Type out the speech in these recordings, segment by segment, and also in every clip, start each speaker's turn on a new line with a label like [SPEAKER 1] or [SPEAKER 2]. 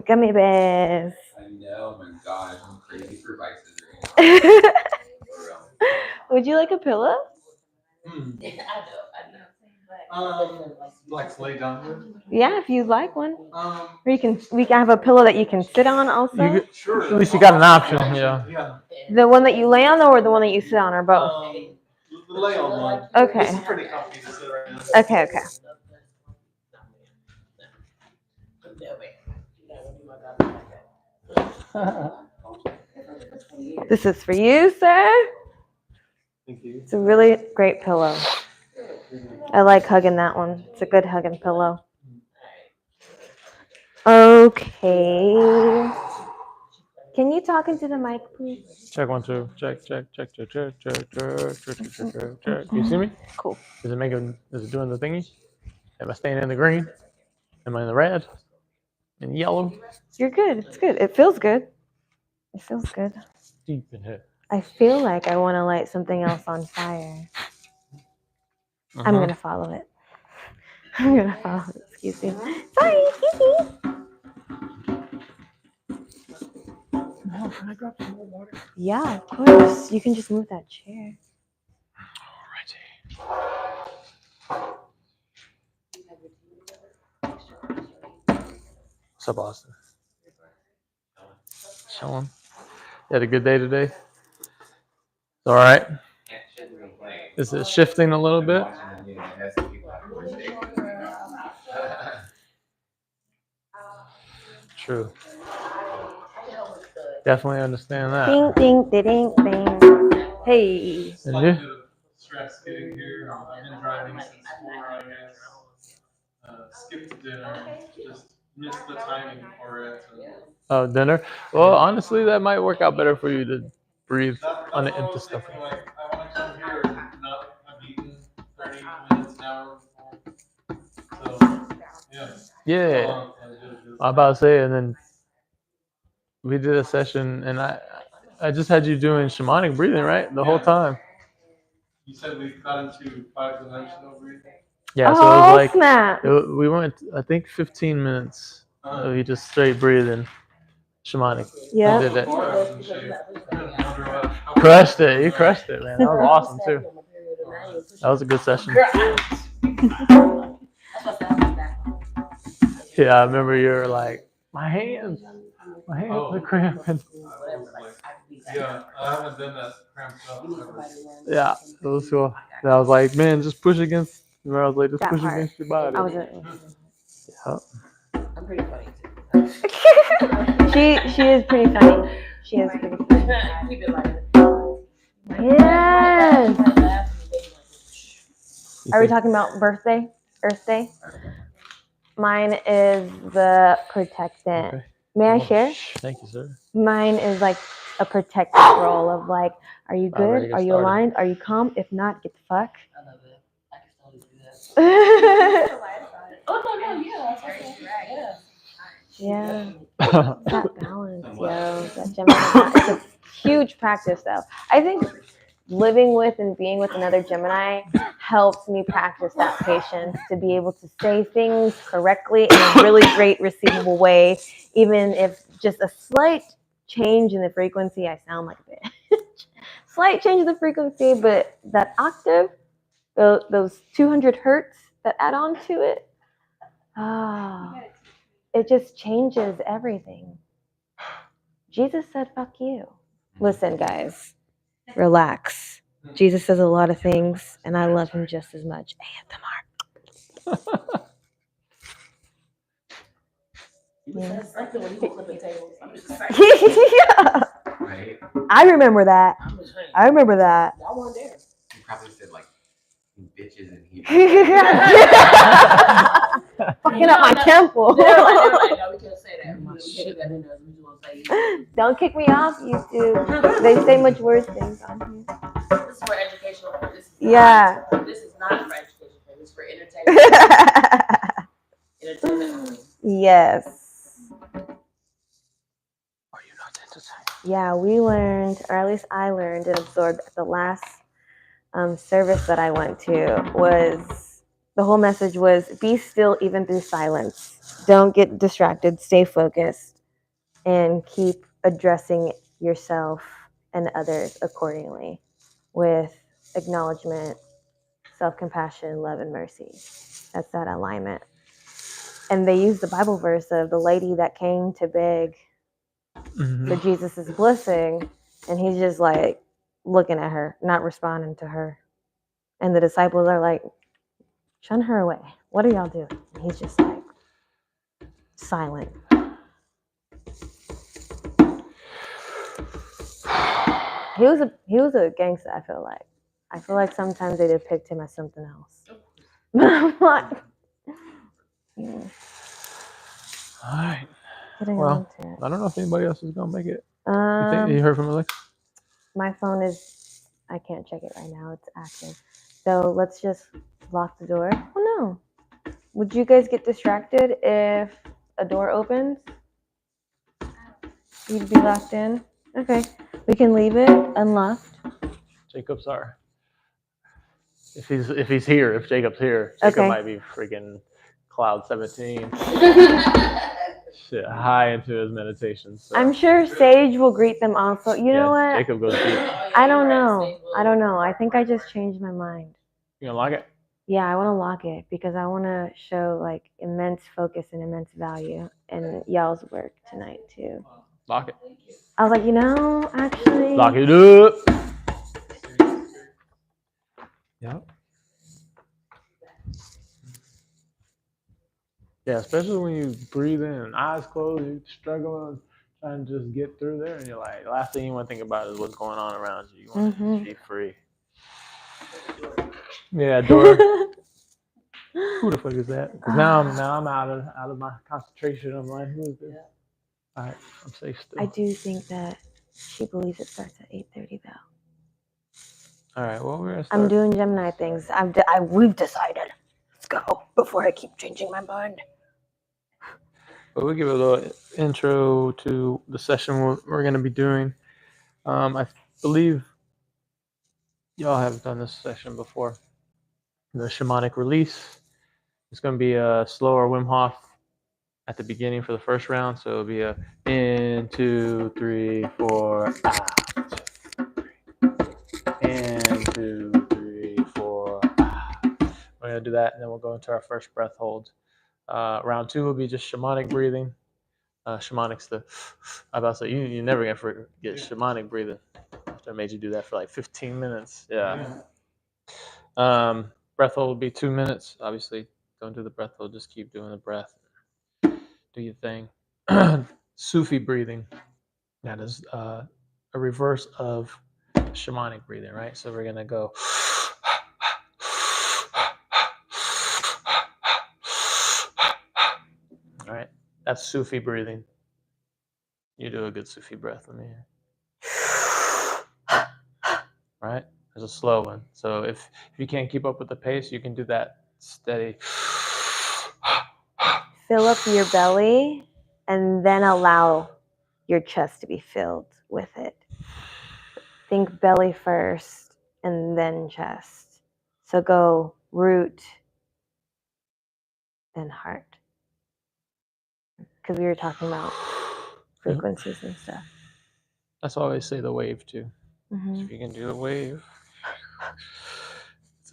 [SPEAKER 1] Gummy bears.
[SPEAKER 2] I know, my God, I'm crazy for vices right now. For real.
[SPEAKER 1] Would you like a pillow?
[SPEAKER 3] I know.
[SPEAKER 2] Like lay down with?
[SPEAKER 1] Yeah, if you'd like one. Or we can have a pillow that you can sit on also.
[SPEAKER 2] Sure.
[SPEAKER 4] At least you got an option. Yeah.
[SPEAKER 2] Yeah.
[SPEAKER 1] The one that you lay on, or the one that you sit on, or both?
[SPEAKER 2] The lay on one.
[SPEAKER 1] Okay.
[SPEAKER 2] This is pretty comfy to sit right now.
[SPEAKER 1] Okay. This is for you, sir.
[SPEAKER 2] Thank you.
[SPEAKER 1] It's a really great pillow. I like hugging that one. It's a good hugging pillow. Okay. Can you talk into the mic, please?
[SPEAKER 4] Check 1 2. Check. You see me?
[SPEAKER 1] Cool.
[SPEAKER 4] Is it doing the thingy? Am I staying in the green? Am I in the red? In yellow?
[SPEAKER 1] You're good. It's good. It feels good. It feels good.
[SPEAKER 4] Deep in here.
[SPEAKER 1] I feel like I want to light something else on fire. I'm going to follow it. Excuse me. Sorry, excuse me.
[SPEAKER 4] Can I grab some more water?
[SPEAKER 1] Yeah, of course. You can just move that chair.
[SPEAKER 4] What's up, Austin? Chilling. You had a good day today? It's all right. Is it shifting a little bit? True. Definitely understand that.
[SPEAKER 1] Ding, ding, ding, ding. Hey.
[SPEAKER 4] And you?
[SPEAKER 2] Stress getting here. I've been driving since 4, I guess. Skipped dinner. Just missed the timing for it.
[SPEAKER 4] Oh, dinner? Well, honestly, that might work out better for you to breathe on the empty stuff.
[SPEAKER 2] I want to come here and not have eaten 30 minutes, an hour before. So, yeah.
[SPEAKER 4] Yeah. I'm about to say, and then we did a session, and I just had you doing shamanic breathing, right? The whole time.
[SPEAKER 2] You said we got into 5-dimensional breathing?
[SPEAKER 4] Yeah, so it was like,
[SPEAKER 1] snap.
[SPEAKER 4] we went, I think, 15 minutes of you just straight breathing, shamanic.
[SPEAKER 1] Yeah.
[SPEAKER 4] You did it. Crushed it. You crushed it, man. That was awesome, too. That was a good session. Yeah, I remember you were like, my hands are cramping.
[SPEAKER 2] Yeah, I haven't done that cramped up ever.
[SPEAKER 4] Yeah, it was cool. And I was like, man, just push against. I was like, just
[SPEAKER 1] That
[SPEAKER 4] push
[SPEAKER 1] part.
[SPEAKER 4] against your body.
[SPEAKER 1] I wasn't.
[SPEAKER 4] Yeah.
[SPEAKER 3] I'm pretty funny too.
[SPEAKER 1] She is pretty funny. She is pretty funny.
[SPEAKER 3] Keep it light.
[SPEAKER 1] Yes. Are we talking about Earth Day? Mine is the protectant.
[SPEAKER 4] Okay.
[SPEAKER 1] May I share?
[SPEAKER 4] Thank you, sir.
[SPEAKER 1] Mine is like a protective role of like, are you
[SPEAKER 4] Alright,
[SPEAKER 1] good?
[SPEAKER 4] get
[SPEAKER 1] Are you
[SPEAKER 4] started.
[SPEAKER 1] aligned? Are you calm? If not, get the fuck.
[SPEAKER 3] I love it. I can totally do that. Oh no, yeah, that's right.
[SPEAKER 1] Yeah. That balance, yo. That Gemini. It's a huge practice, though. I think living with and being with another Gemini helps me practice that patience to be able to say things correctly in a really great receivable way, even if just a slight change in the frequency, I sound like a bitch. Slight change in the frequency, but that octave, those 200 hertz that add on to it, it just changes everything. Jesus said, fuck you. Listen, guys, relax. Jesus says a lot of things, and I love him just as much. ASMR. Yeah.
[SPEAKER 2] Right?
[SPEAKER 1] I remember that.
[SPEAKER 3] Y'all weren't there.
[SPEAKER 2] You probably said like bitches in here.
[SPEAKER 1] Fucking up my temple.
[SPEAKER 3] No, we can't say that. We can't that in there. We just want to say
[SPEAKER 1] Don't kick me off, YouTube. They say much worse things on here.
[SPEAKER 3] this is for educational purposes.
[SPEAKER 1] Yeah.
[SPEAKER 3] This is not for education purposes. It's for entertainment. Entertainment.
[SPEAKER 1] Yes.
[SPEAKER 4] Are you not entertained?
[SPEAKER 1] Yeah, we learned, or at least I learned and absorbed at the last service that I went to was, the whole message was, be still even through silence. Don't get distracted, stay focused. and keep addressing yourself and others accordingly with acknowledgement, self-compassion, love, and mercy. That's that alignment. And they use the Bible verse of the lady that came to beg for Jesus' blessing, and he's just like looking at her, not responding to her. And the disciples are like, shun her away. What are y'all doing? And he's just like silent. He was a gangster, I feel like. I feel like sometimes they depict him as something else. But I'm like,
[SPEAKER 4] All right.
[SPEAKER 1] getting
[SPEAKER 4] Well,
[SPEAKER 1] on to it.
[SPEAKER 4] I don't know if anybody else is gonna make it. You think you heard from Alexa?
[SPEAKER 1] My phone is, I can't check it right now. It's active. So let's just lock the door. Oh no. Would you guys get distracted if a door opens? You'd be locked in? Okay. We can leave it unlocked.
[SPEAKER 4] Jacob's our. If he's here, if Jacob's here, Jacob
[SPEAKER 1] Okay.
[SPEAKER 4] might be freaking cloud 17. Shit, high into his meditations. So.
[SPEAKER 1] I'm sure Sage will greet them also. You know what?
[SPEAKER 4] Jacob goes deep.
[SPEAKER 1] I don't know. I think I just changed my mind.
[SPEAKER 4] You gonna lock it?
[SPEAKER 1] Yeah, I want to lock it because I want to show like immense focus and immense value in y'all's work tonight too.
[SPEAKER 4] Lock it.
[SPEAKER 1] I was like, actually.
[SPEAKER 4] Lock it up. Yep. Yeah, especially when you breathe in and eyes closed, you're struggling, trying to just get through there, and you're like, last thing you want to think about is what's going on around you. You want to just be free. Yeah, door. Who the fuck is that? Because now I'm out of my concentration. I'm like, who is this? All right, I'm safe still.
[SPEAKER 1] I do think that she believes it starts at 8:30 though.
[SPEAKER 4] All right, well, we're gonna start.
[SPEAKER 1] I'm doing Gemini things. We've decided. Let's go before I keep changing my mind.
[SPEAKER 4] But we'll give a little intro to the session we're going to be doing. I believe y'all have done this session before. The shamanic release. It's going to be a slower Wim Hof at the beginning for the first round. So it'll be a in, 2, 3, 4, out. In, 2, 3, 4, out. We're going to do that, and then we'll go into our first breath hold. Round 2 will be just shamanic breathing. Shamanic's I about to say, you're never going to forget shamanic breathing. After I made you do that for like 15 minutes. Yeah. Breath hold will be 2 minutes. Obviously, don't do the breath hold. Just keep doing the breath. Do your thing. Sufi breathing. That is a reverse of shamanic breathing, right? So we're going to go. All right. That's Sufi breathing. You do a good Sufi breath. Let me hear. Right? There's a slow one. So if you can't keep up with the pace, you can do that steady.
[SPEAKER 1] Fill up your belly and then allow your chest to be filled with it. Think belly first and then chest. So go root, then heart. Because we were talking about frequencies and stuff.
[SPEAKER 4] That's why I always say the wave too.
[SPEAKER 1] Mm-hmm.
[SPEAKER 4] If you can do the wave,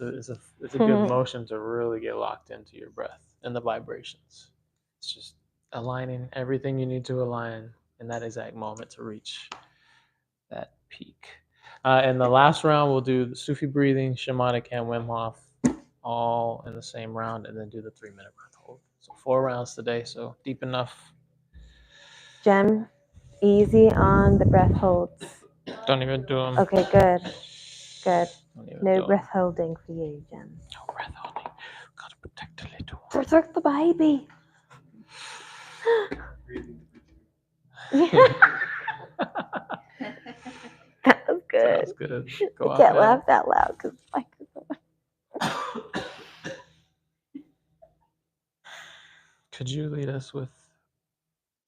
[SPEAKER 4] it's a good motion to really get locked into your breath and the vibrations. It's just aligning everything you need to align in that exact moment to reach that peak. And the last round, we'll do the Sufi breathing, shamanic, and Wim Hof all in the same round, and then do the 3-minute breath hold. So 4 rounds today, so deep enough.
[SPEAKER 1] Gem, easy on the breath holds.
[SPEAKER 4] Don't even do them.
[SPEAKER 1] Okay, good. Good. No
[SPEAKER 4] do
[SPEAKER 1] breath holding for you, Gem.
[SPEAKER 4] No breath holding. Gotta protect the little one.
[SPEAKER 1] Protect the baby. That was good.
[SPEAKER 4] That's good. Go
[SPEAKER 1] I
[SPEAKER 4] out
[SPEAKER 1] can't
[SPEAKER 4] there.
[SPEAKER 1] laugh that loud because
[SPEAKER 4] Could you lead us with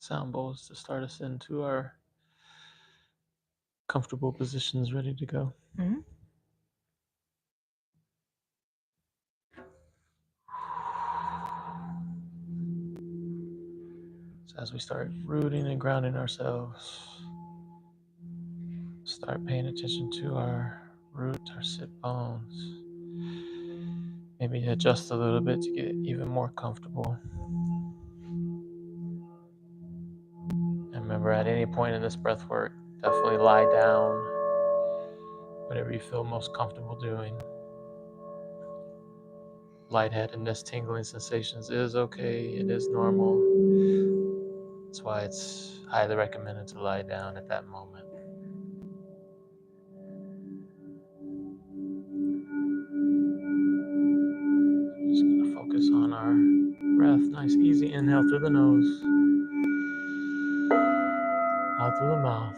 [SPEAKER 4] sound bowls to start us into our comfortable positions, ready to go?
[SPEAKER 1] Mm-hmm.
[SPEAKER 4] As we start rooting and grounding ourselves, start paying attention to our root, our sit bones. Maybe adjust a little bit to get even more comfortable. And remember, at any point in this breath work, definitely lie down, whatever you feel most comfortable doing. Lightheadedness, tingling sensations is okay, it is normal. That's why it's highly recommended to lie down at that moment. Just gonna focus on our breath. Nice, easy inhale through the nose, out through the mouth.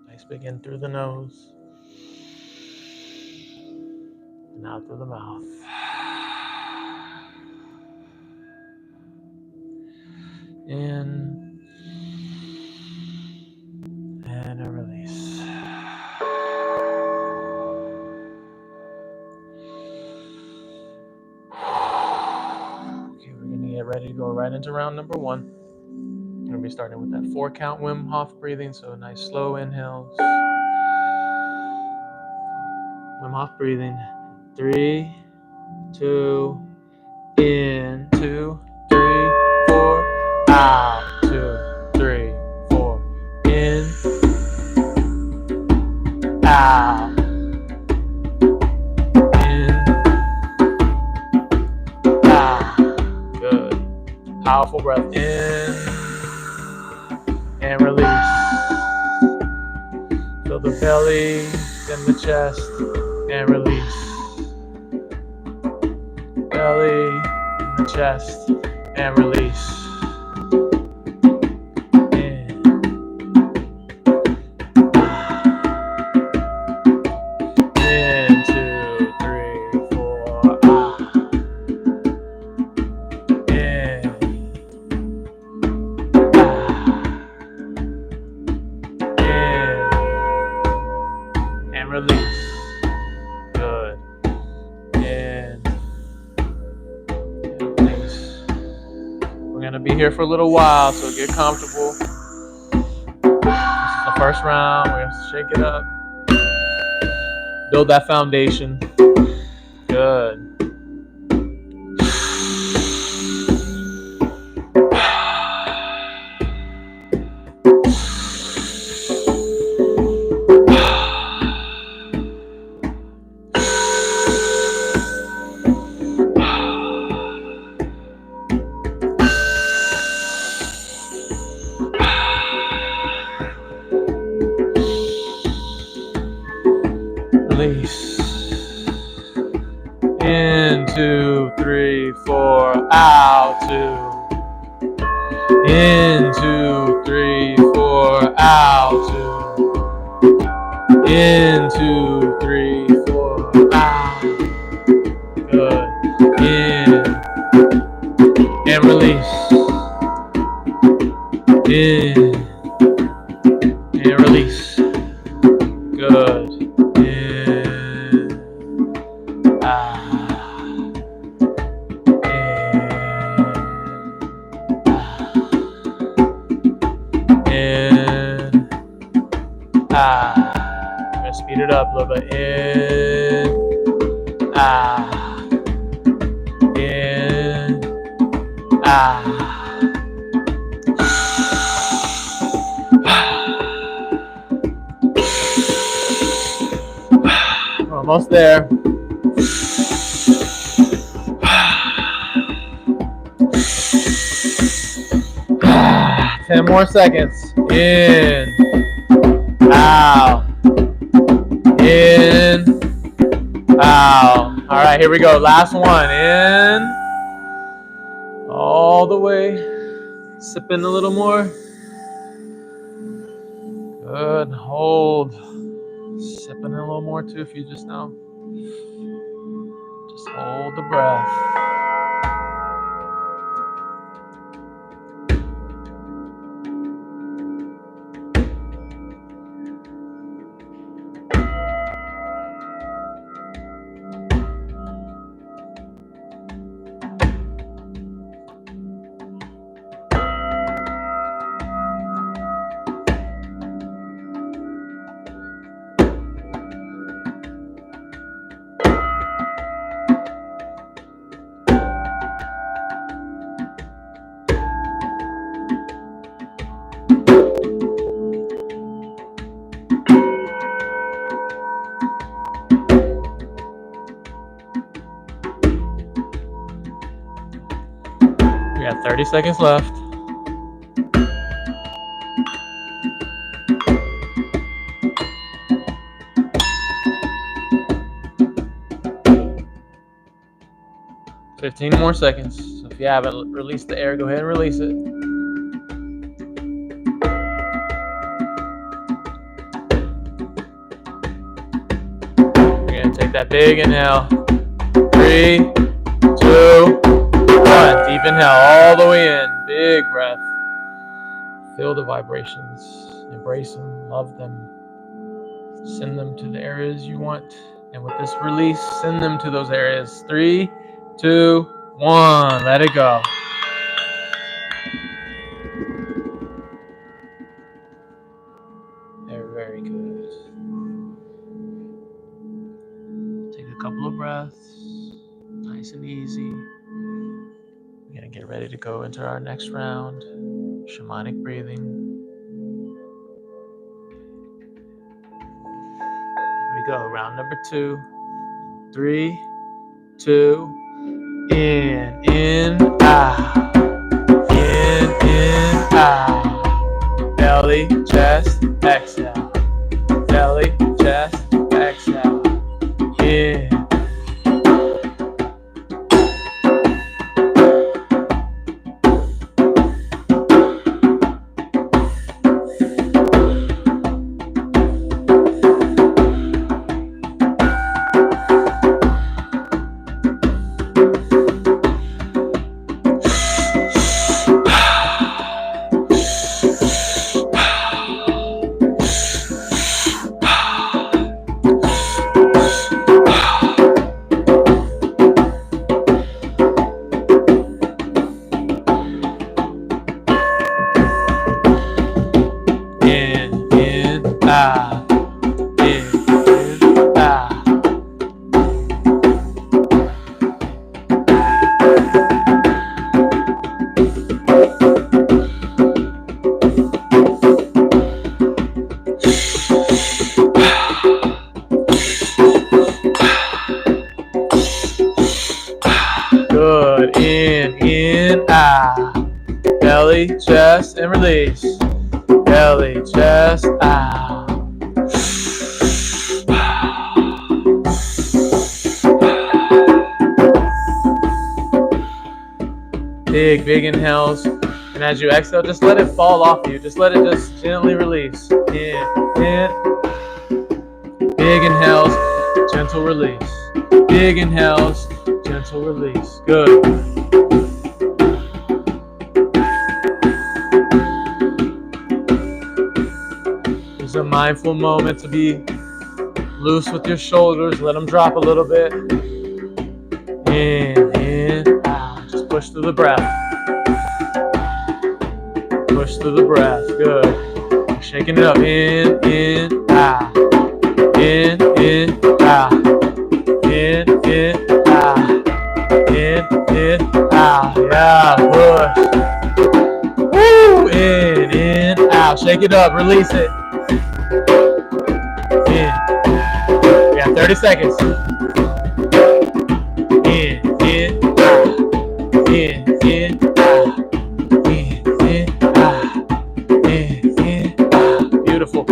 [SPEAKER 4] Nice big in through the nose, and out through the mouth. In and a release. Okay, we're gonna get ready to go right into round number 1. We're gonna be starting with that 4 count Wim Hof breathing, so nice slow inhales. Wim Hof breathing. 3, 2, in, 2, 3, 4, out, 2, 3, 4, in, out, in, out. Good. Powerful breath in and release. Feel the belly, then the chest, and release. Belly, and the chest, and release. In. In, 2, 3, 4, out. In. And release. Good. In. And release. We're going to be here for a little while, so get comfortable. This is the first round. We're going to shake it up. Build that foundation. Good. Release. In, 2, 3, 4, out, 2. In, 2, 3, 4, out, 2. In, 2, 3, 4, out. Good. In. And release. In. And release. Good. In. I'm gonna speed it up a little bit. In, in, We're almost there. Ten more seconds. In, out, in, out. All right, here we go. Last one. In, all the way. Sipping a little more. Good. Hold. Sipping a little more too if you just know. Just hold the breath. got 30 seconds left. $15 more seconds. So if you haven't released the air, go ahead and release it. You're gonna take that big inhale. 3, 2, 1. Deep inhale all the way in. Big breath. Feel the vibrations. Embrace them. Love them. Send them to the areas you want. And with this release, send them to those areas. 3, 2, 1. Let it go. Very, very good. Take a couple of breaths. Nice and easy. We're going to get ready to go into our next round. Shamanic breathing. Here we go. Round number 2. 3, 2, in, out. In, out. Belly, chest, exhale. Belly, chest, exhale. In. Good. In, out. Belly, chest, and release. Belly, chest, out. Big inhales. And as you exhale, just let it fall off you. Just let it just gently release. In. Big inhales, gentle release. Big inhales, gentle release. Good. It's a mindful moment to be loose with your shoulders. Let them drop a little bit. In, out. Just push through the breath. Push through the breath. Good. Shaking it up. In, out. In, out. In, out. In, out. Yeah, push. Woo! In, out. Shake it up. Release it. In. We got 30 seconds. In, out. In, out. In, out. Beautiful.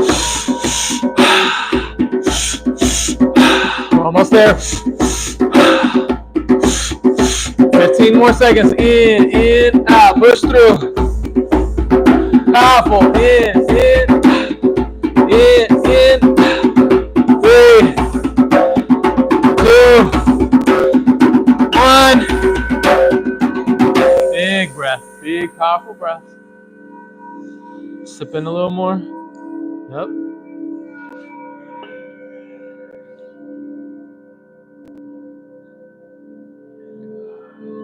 [SPEAKER 4] We're almost there. 15 more seconds. In, out. Push through. Powerful. In. 3, 2, 1. Big breath. Big, powerful breath. Sip in a little more. Yep.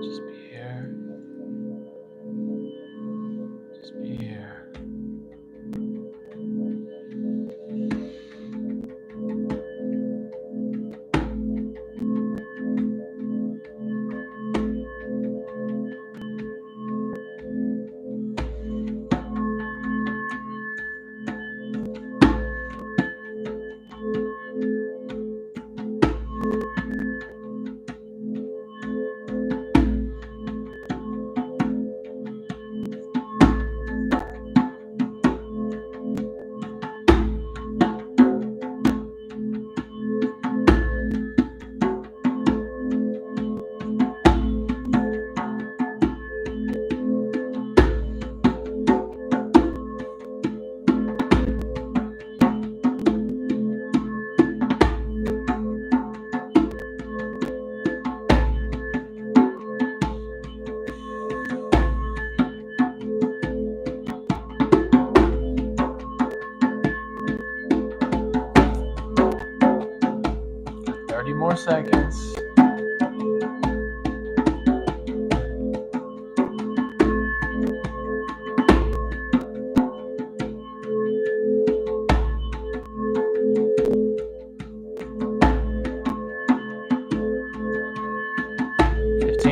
[SPEAKER 4] Just be here. Just be here. 30 more seconds.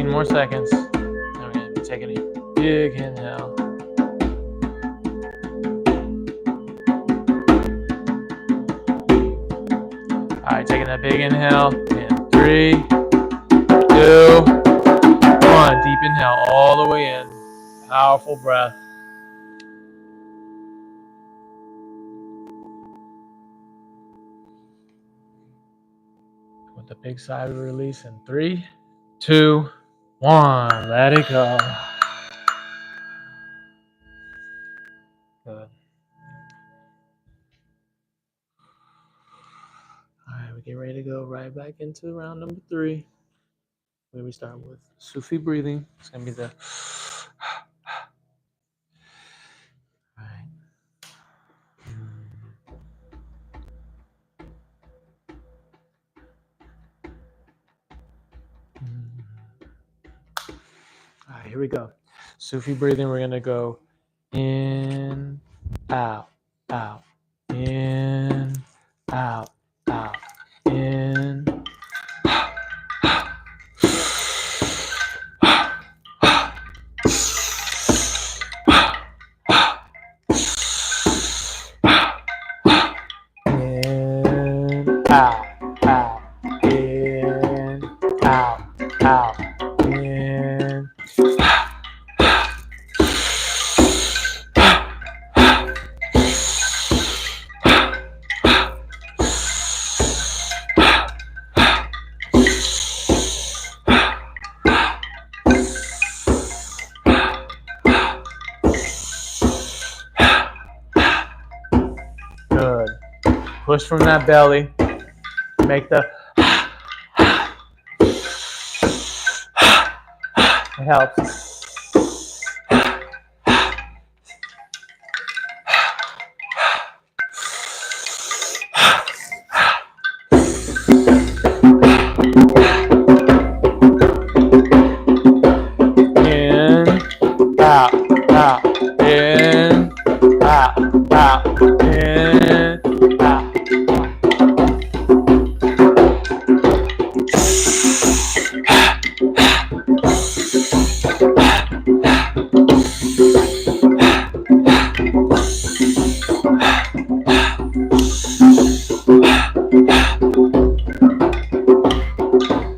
[SPEAKER 4] More seconds. And we're going to be taking a big inhale. All right, taking that big inhale. In 3, 2, 1. Deep inhale all the way in. Powerful breath. With the big sigh of release in 3, 2, 1. Let it go. Good. All right, we get ready to go right back into round number 3. Where we start with Sufi breathing. It's going to be the... All right. All right, here we go. Sufi breathing, we're going to go in, out, out, in, out, out, in. In, out, out, in, out, out, in. Good. Push from that belly. Make the... It helps. In, out, out, in, out, out, in, out.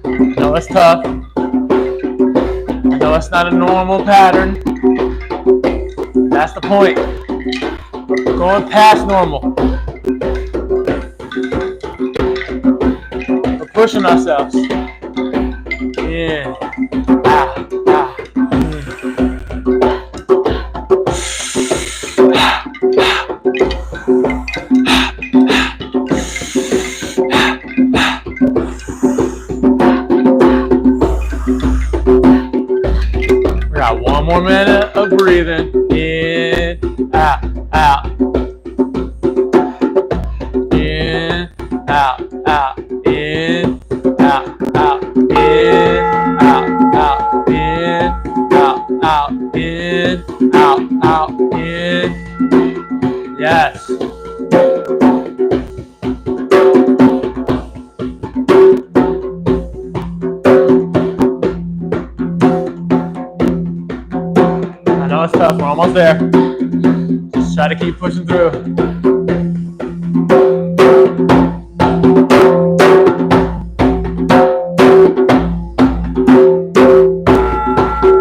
[SPEAKER 4] I know it's tough. I know it's not a normal pattern. That's the point. We're going past normal. We're pushing ourselves. In, out, out, in. We got 1 more minute of breathing. In, out, out. In, out, out. In, out, out. In, out, out. In, out, out. In, out, out. In. Yes. I know it's tough. We're almost there. Just try to keep pushing through.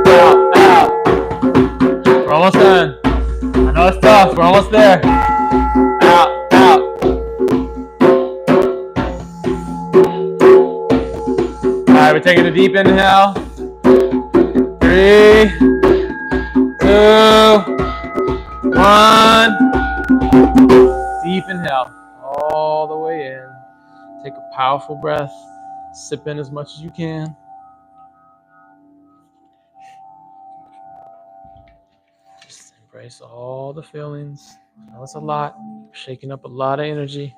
[SPEAKER 4] Out, out. We're almost done. I know it's tough. We're almost there. Out, out. All right, we're taking a deep inhale. 3, 2, 1. Deep inhale all the way in. Take a powerful breath. Sip in as much as you can. Just embrace all the feelings. I know it's a lot. Shaking up a lot of energy.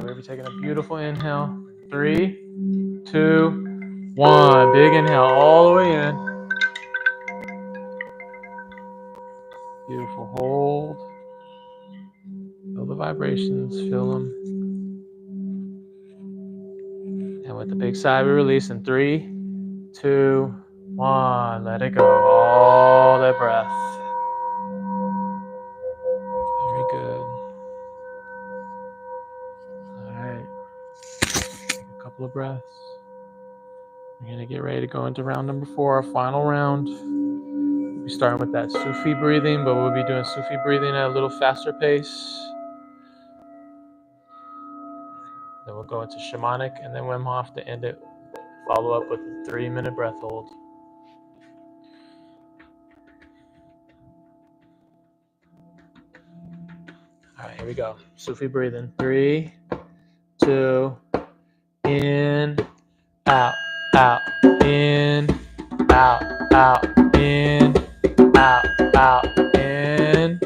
[SPEAKER 4] right, we'll be taking a beautiful inhale. 3, 2, 1. Big inhale all the way in. Beautiful. Hold. Feel the vibrations. Feel them. And with the big sigh, we release in 3, 2, 1. Let it go. All that breath. Very good. All right. Take a couple of breaths. We're going to get ready to go into round number 4, our final round. We'll be starting with that Sufi breathing, but we'll be doing Sufi breathing at a little faster pace. Then we'll go into shamanic and then Wim Hof to end it. Follow up with a 3-minute breath hold. All right, here we go. Sufi breathing. 3, 2, in, out, out, in, out, out, in, out, out, in.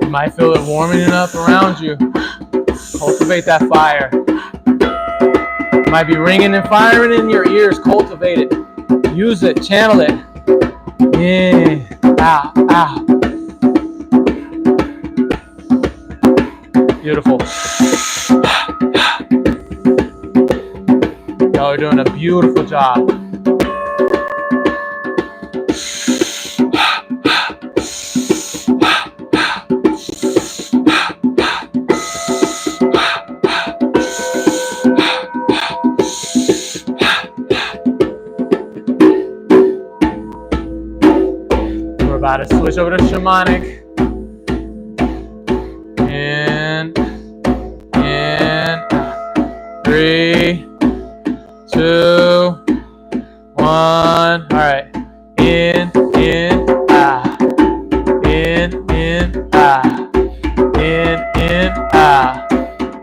[SPEAKER 4] You might feel it warming up around you. Cultivate that fire. It might be ringing and firing in your ears. Cultivate it. Use it. Channel it. In, out, out. Beautiful. Y'all are doing a beautiful job. We're about to switch over to shamanic. In, 3, 2, 1. All right. In, ah. In, ah. In, ah.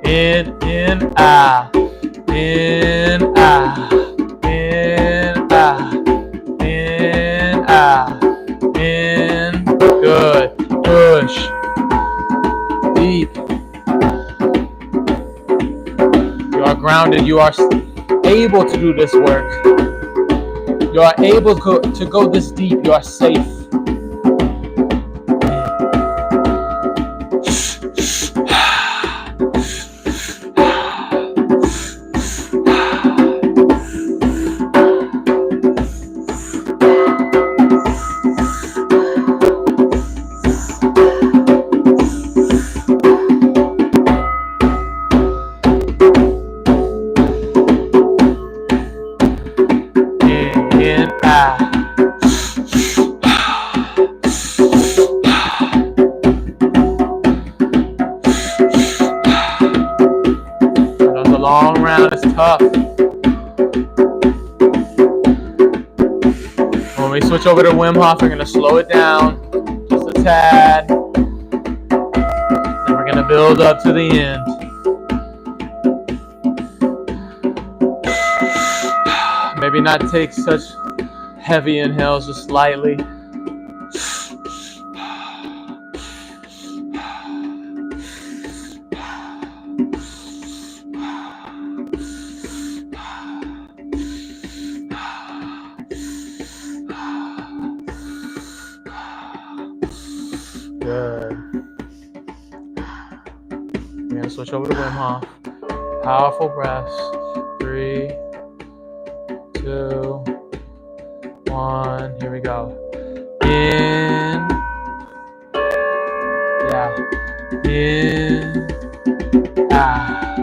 [SPEAKER 4] In, ah. In, ah. In, ah. In, ah. In. Good. Push. Deep. You are grounded. You are able to do this work. You are able to go this deep. You are safe. In, ah. That was a long round. It's tough. When we switch over to Wim Hof, we're going to slow it down just a tad. Then we're going to build up to the end. Maybe not take such heavy inhales, just slightly. Good. We're gonna switch over to Wim Hof. Powerful breaths. 3, 3, 2, 1. Here we go. In. Yeah. In. Ah.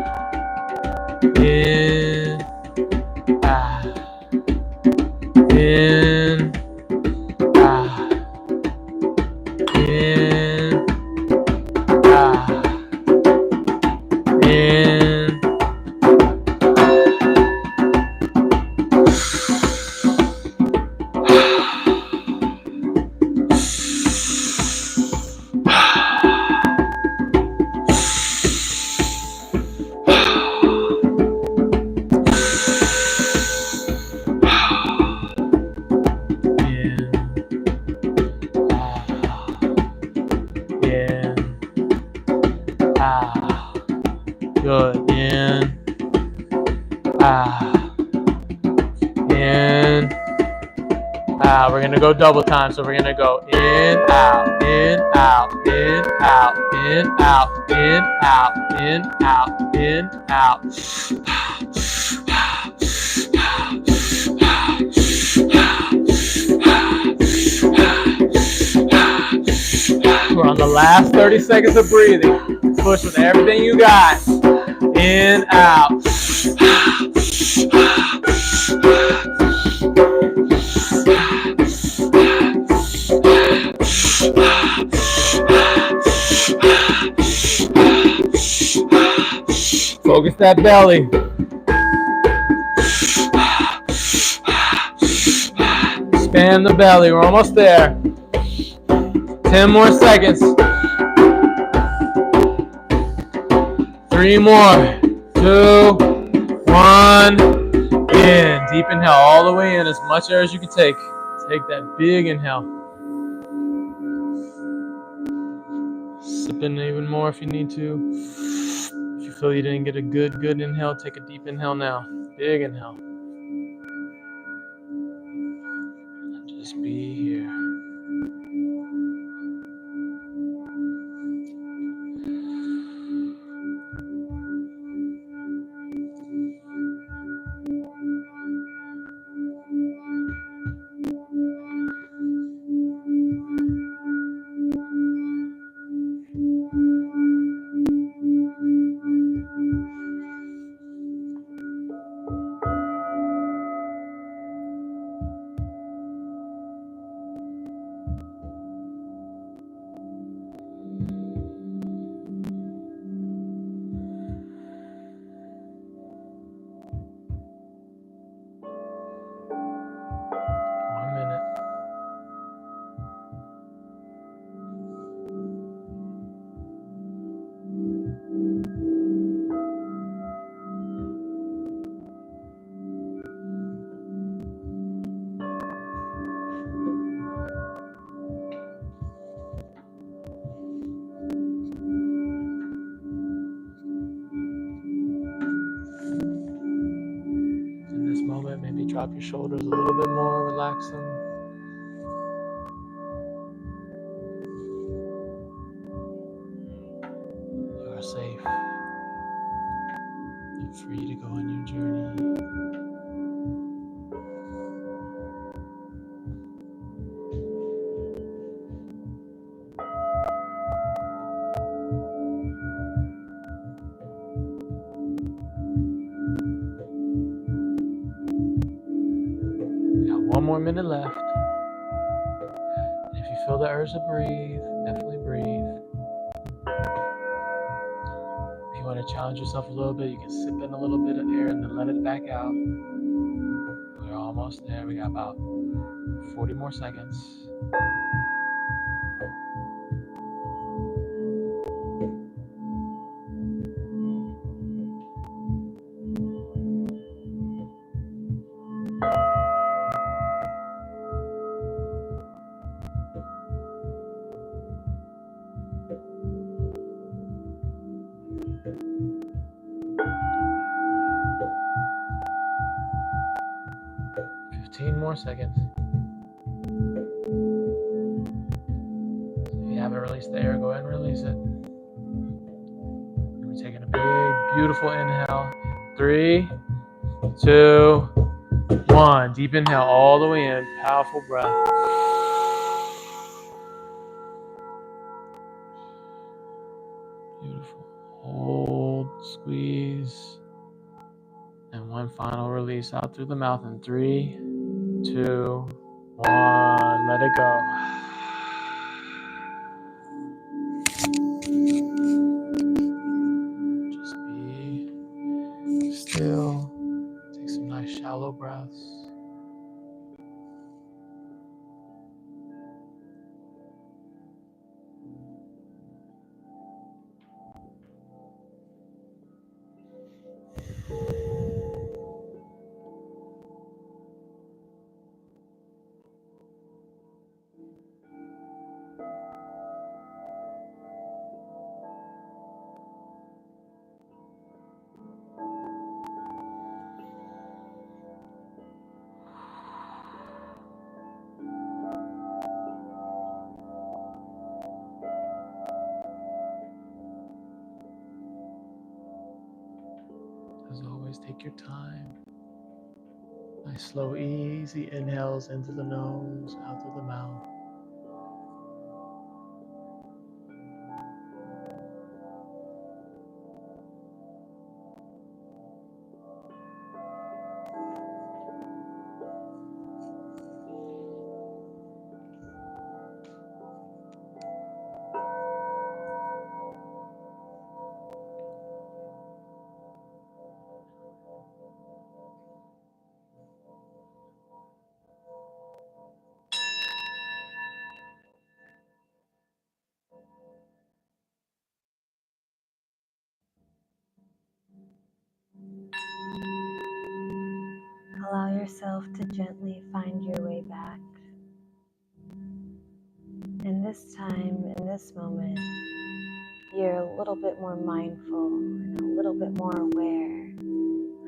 [SPEAKER 4] In. Ah. In. Ah. In. Ah. In. Good. In. Ah. In. Ah. We're gonna go double time, so we're gonna go in, out, in, out, in, out, in, out, in, out, in, out, in, out. We're on the last 30 seconds of breathing. Push with everything you got. In, out. Focus that belly. Expand the belly. We're almost there. 10 more seconds. 3 more. 2, 1. In. Deep inhale all the way in, as much air as you can take. Take that big inhale. Sip in even more if you need to. If you feel you didn't get a good inhale, take a deep inhale now. Big inhale. And just be here. Maybe drop your shoulders a little bit more, relax them. You are safe. You're free to go on your journey. We got 1 more minute left. And if you feel the urge to breathe, definitely breathe. If you want to challenge yourself a little bit, you can sip in a little bit of air and then let it back out. We're almost there. We got about 40 more seconds. More seconds. If you haven't released the air, go ahead and release it. We're taking a big, beautiful inhale. 3, 2, 1. Deep inhale all the way in. Powerful breath. Beautiful. Hold, squeeze. And one final release out through the mouth in 3, 2, 1. Let it go. Just be still. Take some nice shallow breaths. As always, take your time. Nice, slow, easy inhales into the nose, out through the mouth.
[SPEAKER 1] Allow yourself to gently find your way back. And this time, in this moment, you're a little bit more mindful and a little bit more aware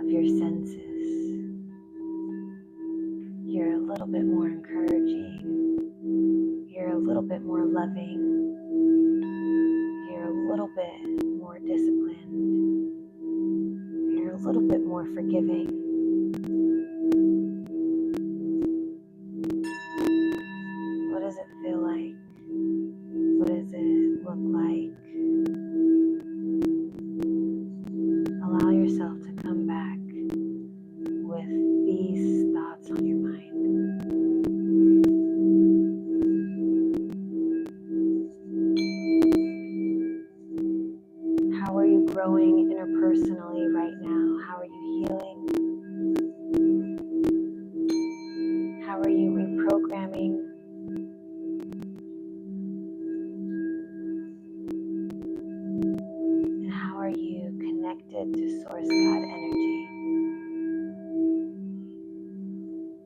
[SPEAKER 1] of your senses. You're a little bit more encouraging. You're a little bit more loving. You're a little bit more disciplined. You're a little bit more forgiving. What does it feel like? What does it look like? Allow yourself to come back with these thoughts on your mind. How are you growing interpersonally right now? How are you healing? How are you reprogramming? And how are you connected to Source God energy?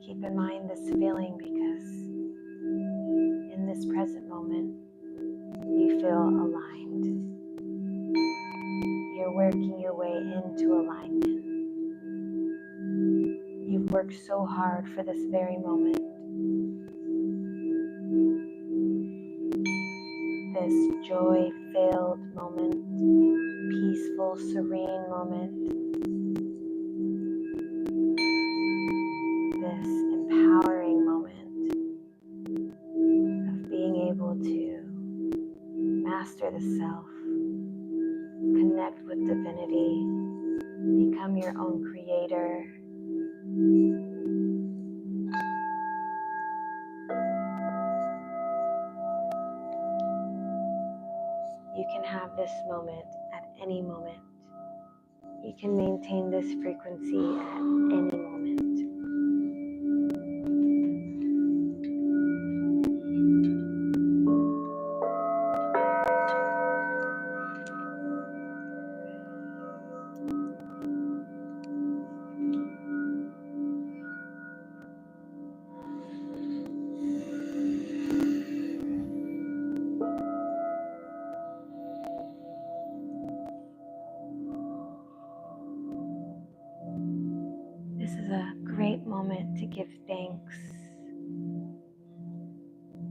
[SPEAKER 1] Keep in mind this feeling because in this present moment, you feel aligned. You're working your way into alignment. You've worked so hard for this very moment. This joy-filled moment, peaceful, serene moment. This empowering moment of being able to master the self, connect with divinity, become your own creator. You can have this moment at any moment. You can maintain this frequency at any moment. This is a great moment to give thanks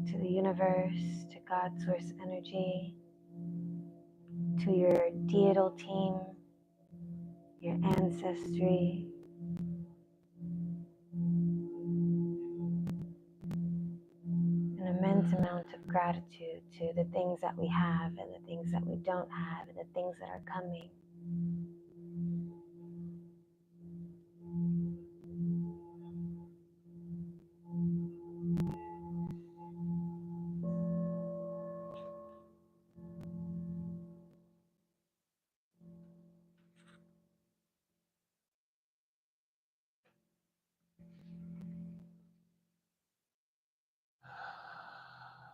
[SPEAKER 1] to the universe, to God Source Energy, to your deital team, your ancestry, gratitude to the things that we have and the things that we don't have and the things that are coming.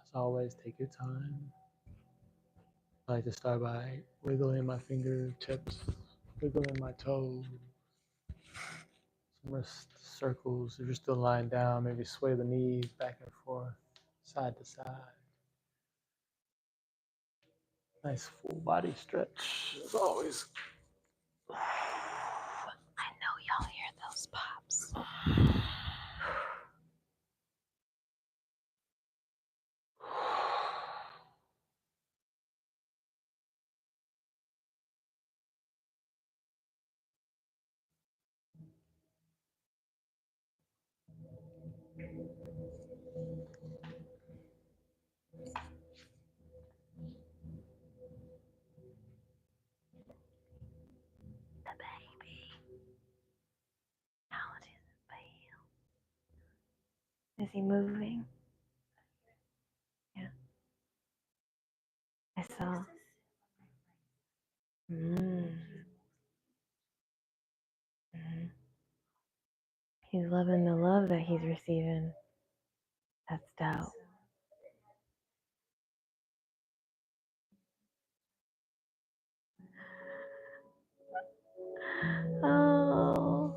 [SPEAKER 4] As always, take your time. I like to start by wiggling my fingertips, wiggling my toes, some wrist circles. If you're still lying down, maybe sway the knees back and forth, side to side. Nice full body stretch, as always.
[SPEAKER 1] I know y'all hear those pops. The baby. How does it feel? Is he moving? Yeah. I saw. Mm. Mhm. He's loving the love that he's receiving. That's dope. Oh,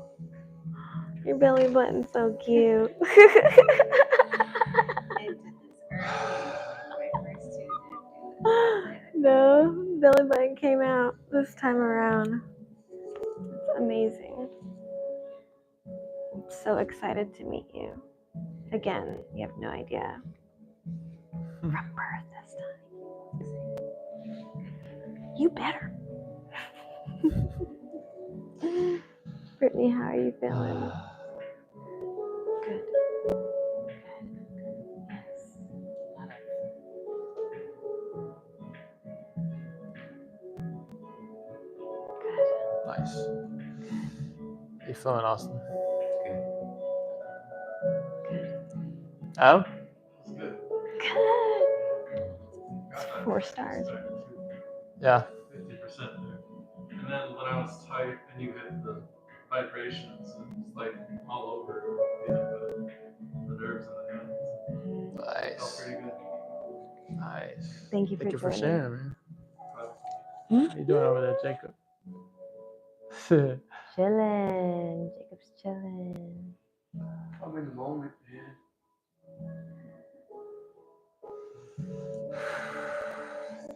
[SPEAKER 1] your belly button's so cute. No, belly button came out this time around. It's amazing. I'm so excited to meet you. Again, you have no idea. From birth this time. You better. Brittany, how are you feeling? Good. Yes. Good.
[SPEAKER 4] Nice. You feeling, Austin? Adam?
[SPEAKER 2] It's good.
[SPEAKER 1] Good. It's 4 stars.
[SPEAKER 4] Yeah.
[SPEAKER 2] 50% there. And then when I was tight and you hit the vibrations, it was like all over the nerves in the hands. It felt
[SPEAKER 4] Nice.
[SPEAKER 2] pretty good.
[SPEAKER 4] Nice.
[SPEAKER 1] Thank you
[SPEAKER 4] Thank
[SPEAKER 1] for
[SPEAKER 4] you for
[SPEAKER 1] joining.
[SPEAKER 4] sharing, man.
[SPEAKER 2] Proud of
[SPEAKER 4] How you doing over there, Jacob?
[SPEAKER 1] Chilling. Jacob's chilling.
[SPEAKER 2] I'm in the moment, man.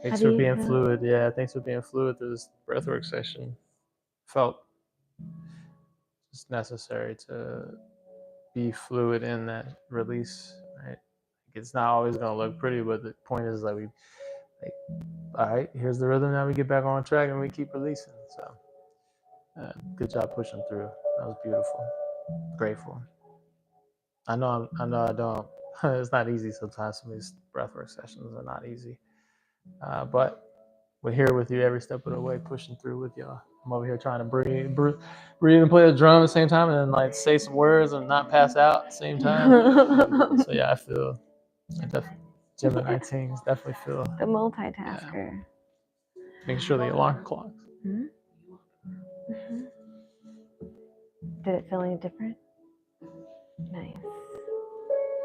[SPEAKER 4] Thanks
[SPEAKER 1] How do
[SPEAKER 4] for
[SPEAKER 1] you
[SPEAKER 4] being
[SPEAKER 1] feel?
[SPEAKER 4] fluid. Yeah, thanks for being fluid through this breathwork session. Felt it's necessary to be fluid in that release, right? It's not always gonna look pretty, but the point is like all right, here's the rhythm. Now we get back on track and we keep releasing. So, good job pushing through. That was beautiful. Grateful. I know I don't. It's not easy sometimes. Some of these breathwork sessions are not easy, but we're here with you every step of the way, pushing through with y'all. I'm over here trying to breathe and play the drum at the same time, and then like say some words and not pass out at the same time. So yeah, I definitely Gemini teens definitely feel
[SPEAKER 1] The multitasker.
[SPEAKER 4] making sure the alarm clocks.
[SPEAKER 1] Hmm? Did it feel any different? Nice.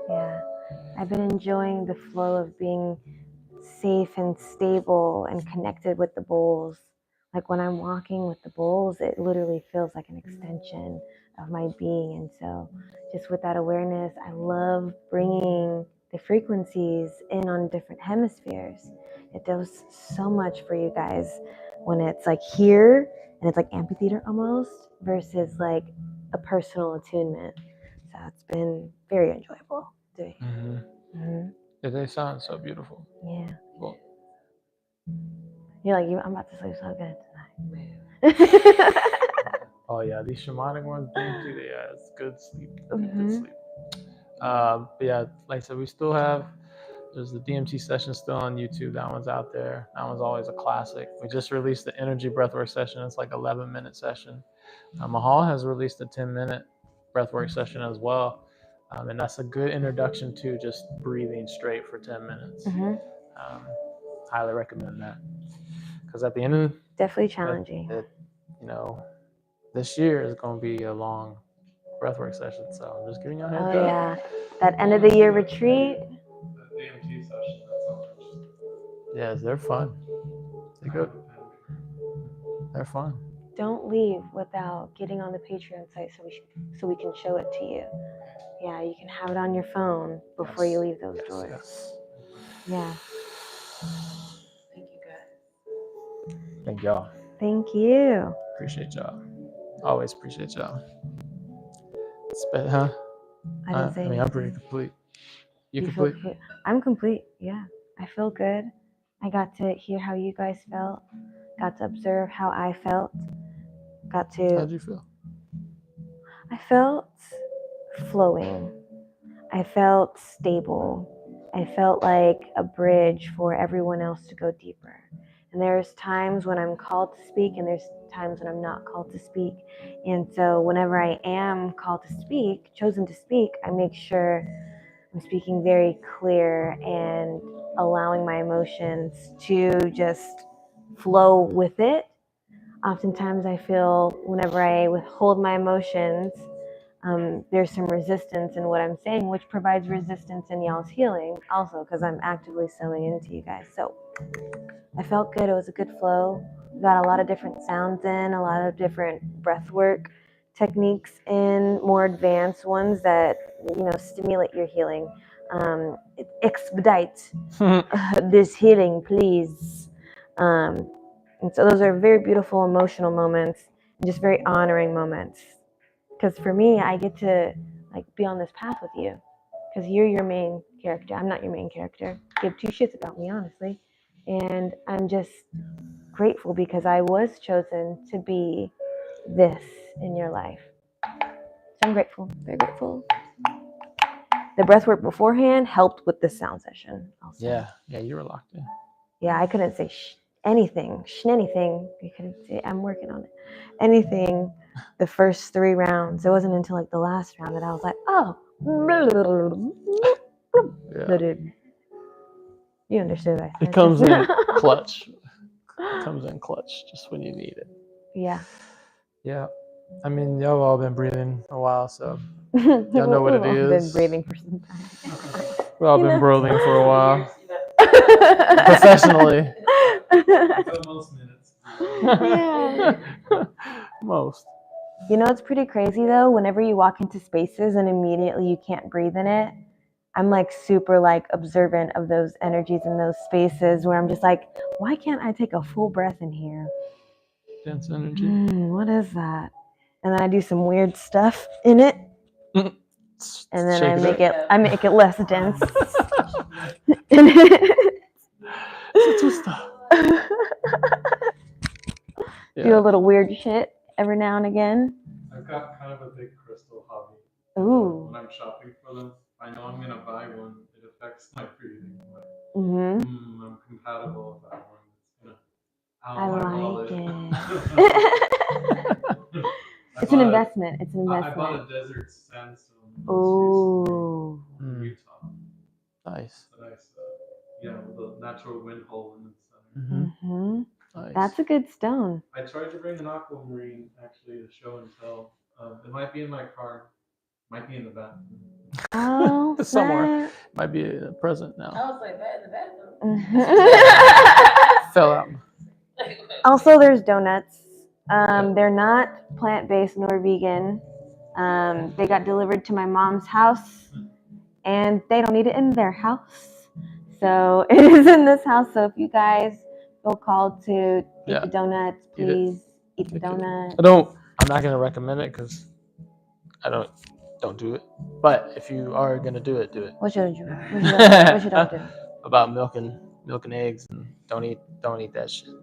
[SPEAKER 1] Yeah. I've been enjoying the flow of being safe and stable and connected with the bowls. Like when I'm walking with the bowls, it literally feels like an extension of my being. And so, just with that awareness, I love bringing the frequencies in on different hemispheres. It does so much for you guys when it's like here and it's like amphitheater almost versus like a personal attunement. So, it's been very enjoyable doing it.
[SPEAKER 4] Mm-hmm.
[SPEAKER 1] Mm-hmm.
[SPEAKER 4] Yeah, they sound so beautiful.
[SPEAKER 1] Yeah.
[SPEAKER 4] Well,
[SPEAKER 1] You're like, I'm about to sleep so good tonight.
[SPEAKER 4] oh yeah, these shamanic ones, yeah, it's good sleep. Good
[SPEAKER 1] Mhm.
[SPEAKER 4] sleep. But yeah, like I said, we still have There's the DMT session still on YouTube. That one's out there. That one's always a classic. We just released the energy breathwork session. It's like 11-minute session. Mahal has released a 10-minute breathwork session as well. And that's a good introduction to just breathing straight for 10 minutes. Highly recommend that. Because at the end of
[SPEAKER 1] Definitely challenging.
[SPEAKER 4] this year is going to be a long breathwork session. So I'm just giving you a heads
[SPEAKER 1] Oh
[SPEAKER 4] up.
[SPEAKER 1] yeah, that end of the year retreat.
[SPEAKER 2] The DMT session, that sounds interesting.
[SPEAKER 4] Yes, they're fun. They're good. They're fun.
[SPEAKER 1] Don't leave without getting on the Patreon site so we can show it to you. Yeah, you can have it on your phone before you leave those doors.
[SPEAKER 4] Yes.
[SPEAKER 1] Yeah.
[SPEAKER 3] Thank you, guys.
[SPEAKER 4] Thank y'all.
[SPEAKER 1] Thank you.
[SPEAKER 4] Appreciate y'all. Always appreciate y'all. Huh?
[SPEAKER 1] I didn't say
[SPEAKER 4] I'm
[SPEAKER 1] anything.
[SPEAKER 4] pretty complete. You
[SPEAKER 1] feel
[SPEAKER 4] complete?
[SPEAKER 1] complete? I'm complete. Yeah, I feel good. I got to hear how you guys felt. Got to observe how I felt. Got to.
[SPEAKER 4] How'd you feel?
[SPEAKER 1] I felt flowing. I felt stable. I felt like a bridge for everyone else to go deeper. And there's times when I'm called to speak, and there's times when I'm not called to speak. And so whenever I am called to speak, chosen to speak, I make sure I'm speaking very clear and allowing my emotions to just flow with it. Oftentimes I feel whenever I withhold my emotions, there's some resistance in what I'm saying, which provides resistance in y'all's healing also, because I'm actively sewing into you guys. So I felt good. It was a good flow. We got a lot of different sounds in, a lot of different breath work techniques in, more advanced ones that, stimulate your healing. Expedite this healing, please. And so those are very beautiful emotional moments, and just very honoring moments. Because for me, I get to be on this path with you, because you're your main character. I'm not your main character. Give two shits about me, honestly. And I'm just grateful because I was chosen to be this in your life. So I'm grateful, very grateful. The breathwork beforehand helped with this sound session also.
[SPEAKER 4] Yeah, you were locked in.
[SPEAKER 1] Yeah, I couldn't say anything. You couldn't say, I'm working on it. Anything the first 3 rounds. It wasn't until the last round that I was like, oh.
[SPEAKER 4] Yeah.
[SPEAKER 1] You understood that.
[SPEAKER 4] It comes in clutch. It comes in clutch just when you need it.
[SPEAKER 1] Yeah.
[SPEAKER 4] Yeah. I mean, y'all have all been breathing a while, so y'all know what it is.
[SPEAKER 1] We've been breathing for some time.
[SPEAKER 4] We've all been breathing for a while. Professionally.
[SPEAKER 2] For most minutes.
[SPEAKER 1] Yeah.
[SPEAKER 4] Most.
[SPEAKER 1] It's pretty crazy though. Whenever you walk into spaces and immediately you can't breathe in it, I'm super observant of those energies in those spaces where I'm just why can't I take a full breath in here?
[SPEAKER 4] Dense energy.
[SPEAKER 1] What is that? And then I do some weird stuff in it. And then I make it less dense. Do a little weird shit every now and again.
[SPEAKER 2] I've got kind of a big crystal hobby.
[SPEAKER 1] Ooh.
[SPEAKER 2] When I'm shopping for them, I know I'm gonna buy one. It affects my breathing. I'm compatible with that one.
[SPEAKER 1] I like it. It's an investment.
[SPEAKER 2] I bought a desert sandstone.
[SPEAKER 1] Ooh.
[SPEAKER 2] In Utah.
[SPEAKER 4] Nice.
[SPEAKER 2] It's a nice, with a natural wind hole in the center.
[SPEAKER 4] Nice.
[SPEAKER 1] That's a good stone.
[SPEAKER 2] I tried to bring an aquamarine actually to show and tell. It might be in my car. Might be in the bathroom.
[SPEAKER 1] Oh,
[SPEAKER 4] somewhere. Might be a present now.
[SPEAKER 3] I was like, that in the bathroom.
[SPEAKER 4] Fell out.
[SPEAKER 1] Also, there's donuts. They're not plant-based nor vegan. They got delivered to my mom's house, and they don't eat it in their house. So it is in this house. So if you guys feel called to eat the donuts, please eat the donut.
[SPEAKER 4] I'm not gonna recommend it because I don't do it. But if you are gonna do it, do it.
[SPEAKER 1] What should you do?
[SPEAKER 4] About milk and eggs, and don't eat that shit.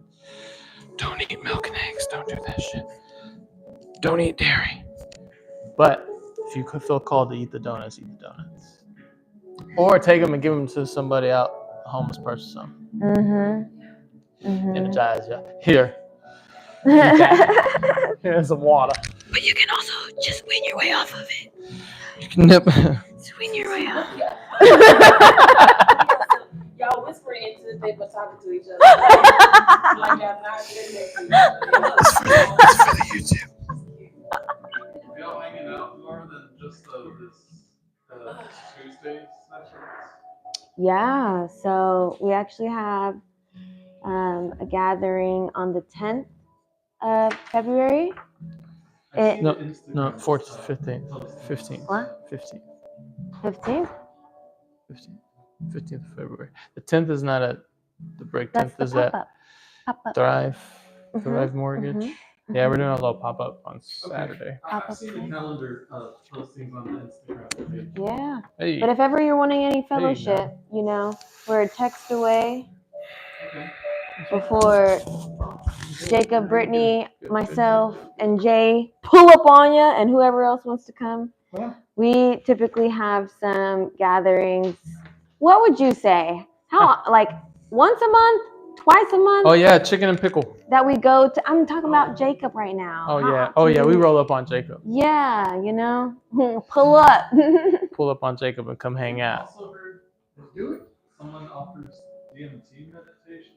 [SPEAKER 4] Don't eat milk and eggs. Don't do that shit. Don't eat dairy. But if you could feel called to eat the donuts, eat the donuts. Or take them and give them to somebody out, a homeless person, something. Energize you. Here, here's some water.
[SPEAKER 3] But you can also just win your way off of it.
[SPEAKER 4] Nip.
[SPEAKER 3] Just win your way off. Y'all whispering into the paper, talking to each other. Like y'all not sitting next to each other.
[SPEAKER 2] Are y'all hanging out more than just this Tuesday sessions?
[SPEAKER 1] Yeah, so we actually have a gathering on the 10th of February.
[SPEAKER 2] I see
[SPEAKER 4] No,
[SPEAKER 2] the Instagram.
[SPEAKER 4] No, 14th, 15th, 15th.
[SPEAKER 1] What?
[SPEAKER 4] 15th.
[SPEAKER 1] 15th?
[SPEAKER 4] 15th of February. The 10th is not at the break.
[SPEAKER 1] That's
[SPEAKER 4] 10th
[SPEAKER 1] the
[SPEAKER 4] is at
[SPEAKER 1] pop-up. Pop-up.
[SPEAKER 4] Thrive
[SPEAKER 1] Mhm,
[SPEAKER 4] Mortgage.
[SPEAKER 1] mhm,
[SPEAKER 4] Yeah, we're
[SPEAKER 1] mhm.
[SPEAKER 4] doing a little pop up on Saturday.
[SPEAKER 2] I've seen the calendar postings on the Instagram page.
[SPEAKER 1] Yeah.
[SPEAKER 4] Hey,
[SPEAKER 1] But if ever you're wanting any
[SPEAKER 4] now.
[SPEAKER 1] fellowship, we're a text away
[SPEAKER 2] Okay.
[SPEAKER 1] before Jacob, Brittany, myself, and Jay pull up on you and whoever else wants to come.
[SPEAKER 2] Well.
[SPEAKER 1] We typically have some gatherings. What would you say? How, like, once a month? Twice a month?
[SPEAKER 4] Oh yeah, chicken and pickle.
[SPEAKER 1] That we go to. I'm talking about Jacob right now.
[SPEAKER 4] Oh
[SPEAKER 1] How
[SPEAKER 4] yeah. Oh yeah, we
[SPEAKER 1] often-
[SPEAKER 4] roll up on Jacob.
[SPEAKER 1] Yeah, pull up.
[SPEAKER 4] Pull up on Jacob and come hang
[SPEAKER 2] I
[SPEAKER 4] out.
[SPEAKER 2] also heard someone offers DMT meditation.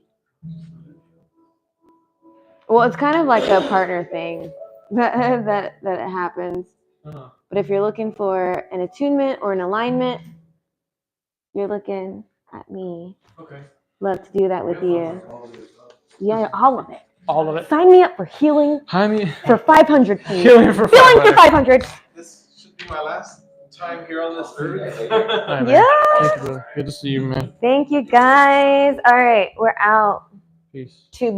[SPEAKER 1] Well, it's kind of like a partner thing that happens.
[SPEAKER 2] Uh-huh.
[SPEAKER 1] But if you're looking for an attunement or an alignment, you're looking at me.
[SPEAKER 2] Okay.
[SPEAKER 1] Love to do that with you. Yeah, all of it.
[SPEAKER 4] All of it.
[SPEAKER 1] Sign me up for healing
[SPEAKER 4] I mean,
[SPEAKER 1] for 500, please.
[SPEAKER 4] healing for
[SPEAKER 1] Healing for 500.
[SPEAKER 2] This should be my last time here on this earth.
[SPEAKER 4] All right, man.
[SPEAKER 1] Yeah.
[SPEAKER 4] Thank you, brother. Good to see you, man.
[SPEAKER 1] Thank you, guys. All right, we're out.
[SPEAKER 4] Peace.
[SPEAKER 1] To